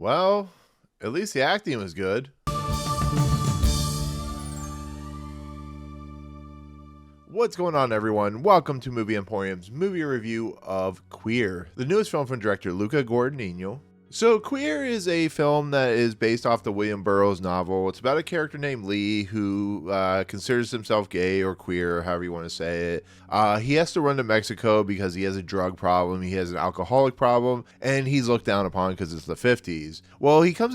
Well, at least the acting was good. What's going on, everyone? Welcome to Movie Emporium's movie review of Queer, the newest film from director Luca Guadagnino. So, Queer is a film that is based off the William Burroughs novel. It's about a character named Lee who considers himself gay or queer, or however you want to say it. He has to run to Mexico because he has a drug problem, he has an alcoholic problem, and he's looked down upon because it's the 50s. Well, he comes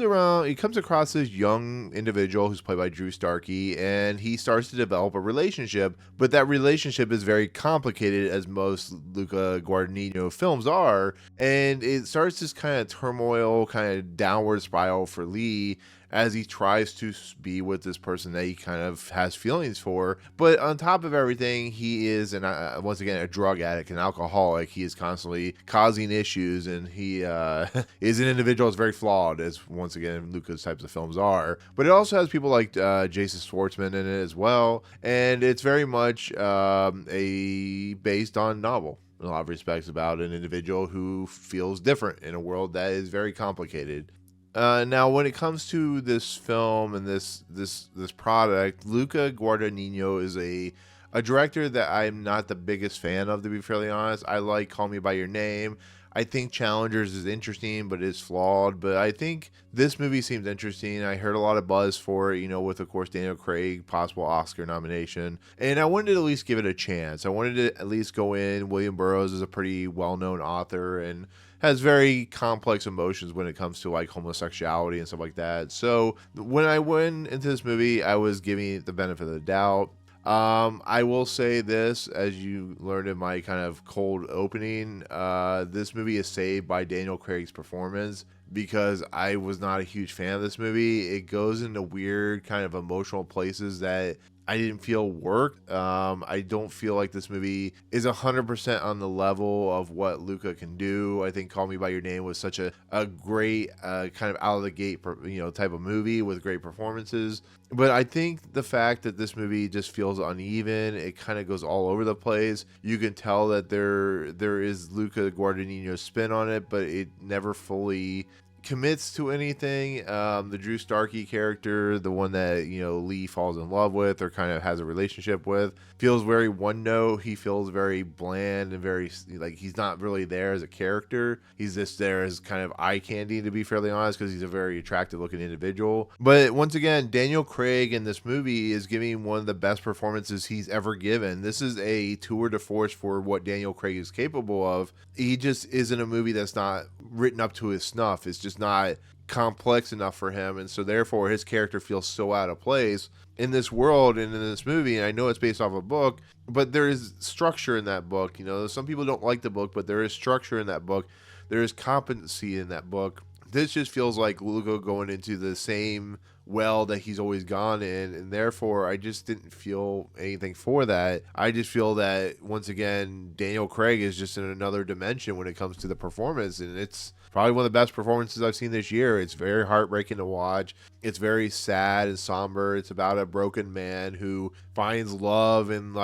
across this young individual who's played by Starkey, and he starts to develop a relationship, but that relationship is very complicated, as most Luca Guadagnino films are, and it starts this kind of turmoil, kind of downward spiral for Lee as he tries to be with this person that he kind of has feelings for. But on top of everything, he is, once again, a drug addict, an alcoholic. He is constantly causing issues, and he is an individual that's very flawed, as once again Luca's types of films are. But it also has people like Jason Schwartzman in it as well, and it's very much a based on novel in a lot of respects, about an individual who feels different in a world that is very complicated. Now, when it comes to this film and this product, Luca Guadagnino is a director that I'm not the biggest fan of, to be fairly honest. I like Call Me by Your Name. I think Challengers is interesting, but it's flawed. But I think this movie seems interesting. I heard a lot of buzz for it, with, of course, Daniel Craig, possible Oscar nomination. And I wanted to at least give it a chance. I wanted to at least go in. William Burroughs is a pretty well-known author and has very complex emotions when it comes to like homosexuality and stuff like that. So when I went into this movie, I was giving it the benefit of the doubt. I will say this, as you learned in my kind of cold opening, this movie is saved by Daniel Craig's performance, because I was not a huge fan of this movie. It goes into weird kind of emotional places that I didn't feel worked. I don't feel like this movie is 100% on the level of what Luca can do. I think Call Me by Your Name was such a great kind of out of the gate type of movie with great performances. But I think the fact that this movie just feels uneven, it kind of goes all over the place. You can tell that there is Luca Guadagnino's spin on it, but it never fully commits to anything. The Drew Starkey character, the one that Lee falls in love with or kind of has a relationship with, feels very one note. He feels very bland and very like he's not really there as a character. He's just there as kind of eye candy, to be fairly honest, because he's a very attractive looking individual. But once again, Daniel Craig in this movie is giving one of the best performances he's ever given. This is a tour de force for what Daniel Craig is capable of. He just isn't a movie that's not written up to his snuff. It's just not complex enough for him, and so therefore his character feels so out of place in this world and in this movie. And I know it's based off a book, but there is structure in that book. Some people don't like the book, but there is structure in that book. There is competency in that book. This just feels like Lugo going into the same well that he's always gone in, and therefore I just didn't feel anything for that. I just feel that once again Daniel Craig is just in another dimension when it comes to the performance, and it's probably one of the best performances I've seen this year. It's very heartbreaking to watch. It's very sad and somber. It's about a broken man who finds love and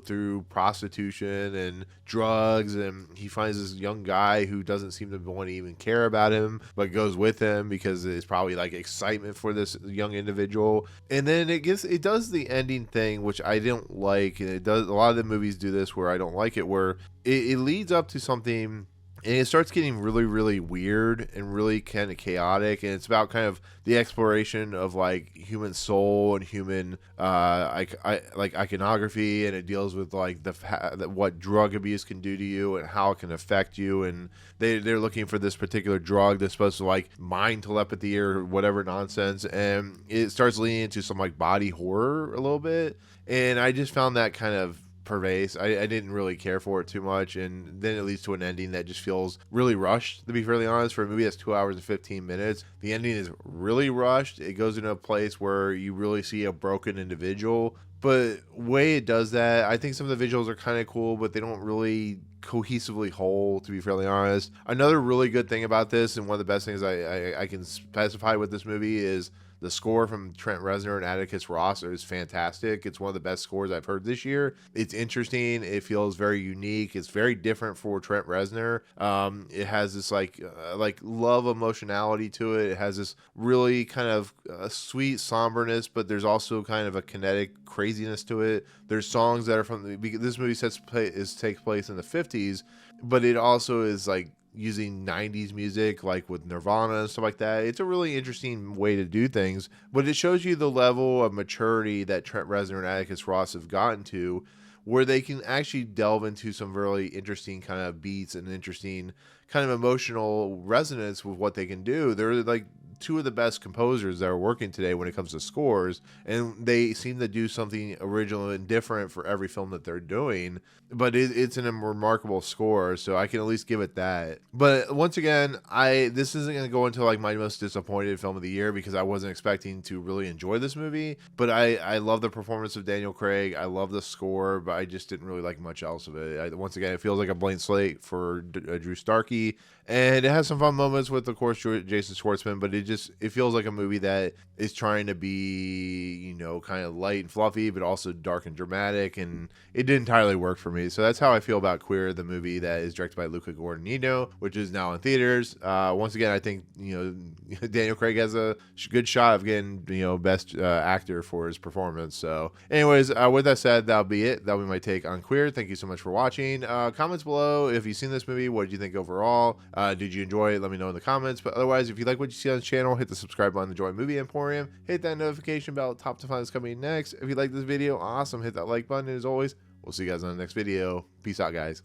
through prostitution and drugs, and he finds this young guy who doesn't seem to want to even care about him, but goes with him because it's probably like excitement for this young individual. And then it does the ending thing, which I don't like. And it does, a lot of the movies do this where I don't like it, where it leads up to something and it starts getting really, really weird and really kind of chaotic. And it's about kind of the exploration of like human soul and human like iconography. And it deals with like what drug abuse can do to you and how it can affect you. And they're looking for this particular drug that's supposed to like mind telepathy or whatever nonsense. And it starts leaning into some like body horror a little bit. And I just found that kind of pervasive. I didn't really care for it too much, and then it leads to an ending that just feels really rushed, to be fairly honest. For a movie that's 2 hours and 15 minutes, the ending is really rushed. It goes into a place where you really see a broken individual, but way it does that, I think some of the visuals are kind of cool, but they don't really cohesively whole, to be fairly honest. Another really good thing about this, and one of the best things I can specify with this movie, is The score from Trent Reznor and Atticus Ross is fantastic. It's one of the best scores I've heard this year. It's interesting. It feels very unique. It's very different for Trent Reznor. It has this like love emotionality to it. It has this really kind of sweet somberness, but there's also kind of a kinetic craziness to it. There's songs that are from this movie takes place in the 50s, but it also is like using 90s music like with Nirvana and stuff like that. It's a really interesting way to do things, but it shows you the level of maturity that Trent Reznor and Atticus Ross have gotten to, where they can actually delve into some really interesting kind of beats and interesting kind of emotional resonance with what they can do. They're like two of the best composers that are working today when it comes to scores, and they seem to do something original and different for every film that they're doing. But it's a remarkable score, so I can at least give it that. But once again, this isn't going to go into like my most disappointed film of the year, because I wasn't expecting to really enjoy this movie. But I love the performance of Daniel Craig. I love the score, but I just didn't really like much else of it. Once again, it feels like a blank slate for Drew Starkey, and it has some fun moments with, of course, Jason Schwartzman. But it feels like a movie that is trying to be, you know, kind of light and fluffy, but also dark and dramatic, and it didn't entirely work for me. So that's how I feel about Queer, the movie that is directed by Luca Guadagnino, which is now in theaters. Once again, I think, you know, Daniel Craig has a good shot of getting, you know, best actor for his performance. So anyways, with that said, that'll be it. That'll be my take on Queer. Thank you so much for watching. Comments below if you've seen this movie. What did you think overall? Did you enjoy it? Let me know in the comments. But otherwise, if you like what you see on the channel, hit the subscribe button to join Movie Emporium. Hit that notification bell top to find what's coming next. If you like this video, awesome. Hit that like button. And as always, we'll see you guys on the next video. Peace out, guys.